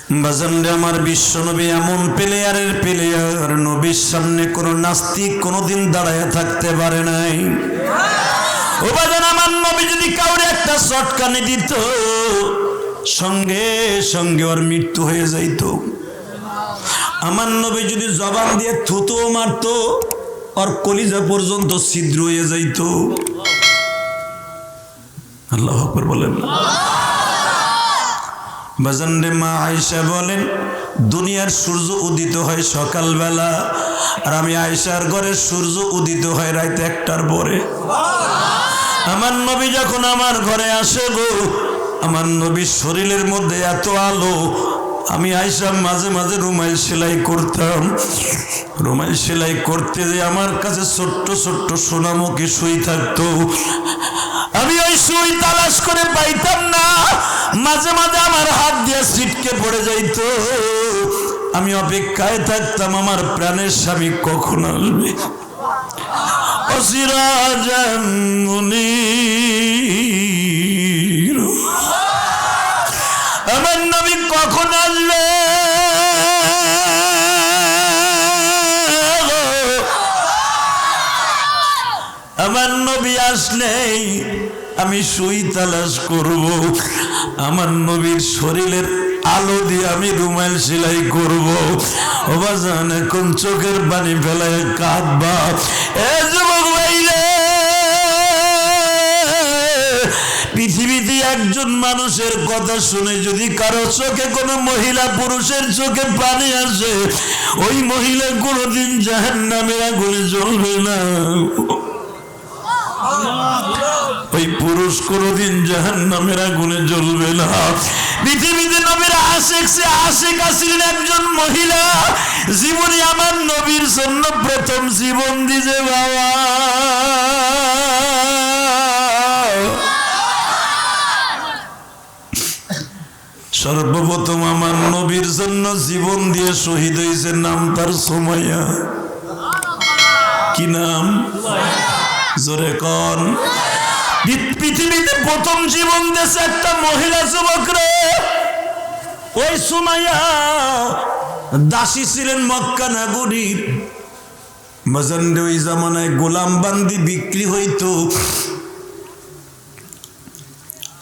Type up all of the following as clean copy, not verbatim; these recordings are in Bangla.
বাজানরে আমার বিশ্ব নবী এমন প্লেয়ার, নবীর সামনে কোনো নাস্তিক কোনোদিন দাঁড়ায় থাকতে পারে নাই। ও বাজান, আমার নবী যদি কাউরে একটা চটকানি দিত, সঙ্গে সঙ্গে ওর মৃত্যু হয়ে যাইত। আমার নবী যদি জবান দিয়ে থুতো মারতো, ওর কলিজা পর্যন্ত ছিদ্র হয়ে যাইত। আল্লাহু আকবার বলেন। বাজান রে, মা আয়েশা বলেন, দুনিয়ার সূর্য উদিত হয় সকালবেলা, আর আমি আয়েশার ঘরে সূর্য উদিত হয় রাত 1টার পরে। আমার নবী যখন আমার ঘরে আসে গো, আমার নবীর শরীরের মধ্যে এত আলো, আমি আয়েশা মাঝে মাঝে রুমাইল সেলাই করতাম। রুমাইল সেলাই করতে যে আমার কাছে ছোট্ট ছোট্ট সোনামুখী সুই থাকতো, আমি ওই সুই তালাশ করে পাইতাম না। মাঝে মাঝে আমার হাত দিয়ে ছিটকে পড়ে যাইত। আমি অপেক্ষায় থাকতাম আমার প্রাণের স্বামী কখন আসবে। অসিরাজান মুনীর, আমার নবী কখন আসবে। আমার নবী আসলেই আমি সুই তালাশ করব, আমার নবীর শরীরের আলো দিয়ে আমি রুমাল সেলাই করব। ও বাজান, এখন চোখের পানি ফেলায় কাঁদবা। এ যুবক ভাইরে, পৃথিবীতে একজন মানুষের কথা শুনে যদি কারো চোখে কোনো মহিলা পুরুষের চোখে পানি আসে, ওই মহিলা কোনোদিন জাহান্নামের আগুনে জ্বলবে না। ওই পুরুষ কোনদিন জাহান্নামের আগুনে জ্বলবে না। পৃথিবীতে নবীর আশিক ছিলেন একজন মহিলা, জীবনে আমার নবীর জন্য প্রথম জীবন দিছে বাবা। সর্বপ্রথম আমার নবীর জন্য জীবন দিয়ে শহীদ হয়েছে, নাম তার সুমাইয়া। কি নাম? জোরে কন। পৃথিবীতে প্রথম জীবন দিয়েছে একটা মহিলা যুবক রে। ওই সুমাইয়া দাসী ছিলেন মক্কা নগরীর। বাজানরে, ওই জামানায় গোলাম বান্দি বিক্রি হইতো।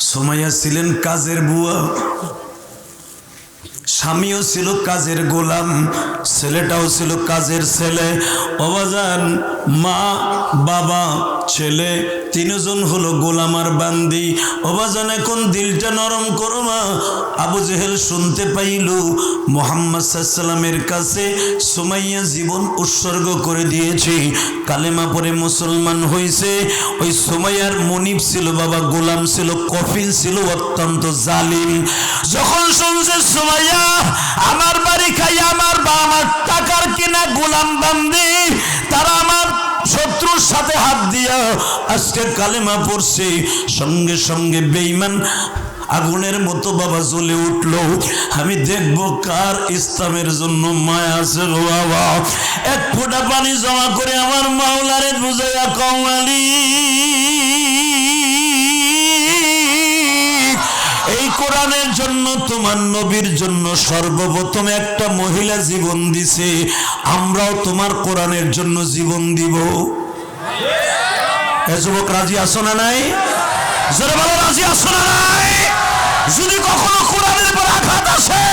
সুমাইয়া ছিলেন কাজের বুয়া, স্বামীও ছিল কাজের গোলাম, ছেলেটাও ছিল কাজের ছেলে। অবাজান, মা বাবা ছেলে তিনজন হলো গোলাম আর বান্দি। অবাজান, এখন দিলটা নরম করো মা। আবু জেহেল শুনতে পাইল মুহাম্মদ সাল্লাল্লাহু আলাইহি ওয়াসাল্লামের কাছে সুমাইয়া জীবন উৎসর্গ করে দিয়েছে, কালেমা পড়ে মুসলমান হয়েছে। ওই সুমাইয়ার মনিব ছিল বাবা, গোলাম ছিল, কফিল ছিল, অত্যন্ত জালিম। যখন শুনছে সুমাইয়া আমার বাড়ি খাই, আমার টাকার কিনা গোলাম বান্দি, তারা আমার শত্রুর সাথে হাত দিয়া আজকে কালেমা পড়ছে, সঙ্গে সঙ্গে বেঈমান আগুনের মতো বাবা জ্বলে উঠলো। আমি দেখব কার ইসলামের জন্য মায়া আছে গো বাবা। এক ফোঁটা পানি জমা করে আমার মাওলারে বুঝাইয়া কওয়ালি, এই কোরআনের জন্য তোমার নবীর জন্য সর্বপ্রথম একটা মহিলা জীবন দিছে, আমরাও তোমার কোরআনের জন্য জীবন দিব। এ যুবক, রাজি আছো না নাই? জোরে বলো, রাজি আছো না নাই? যদি কখনো কোরআনের উপর আঘাত আসে,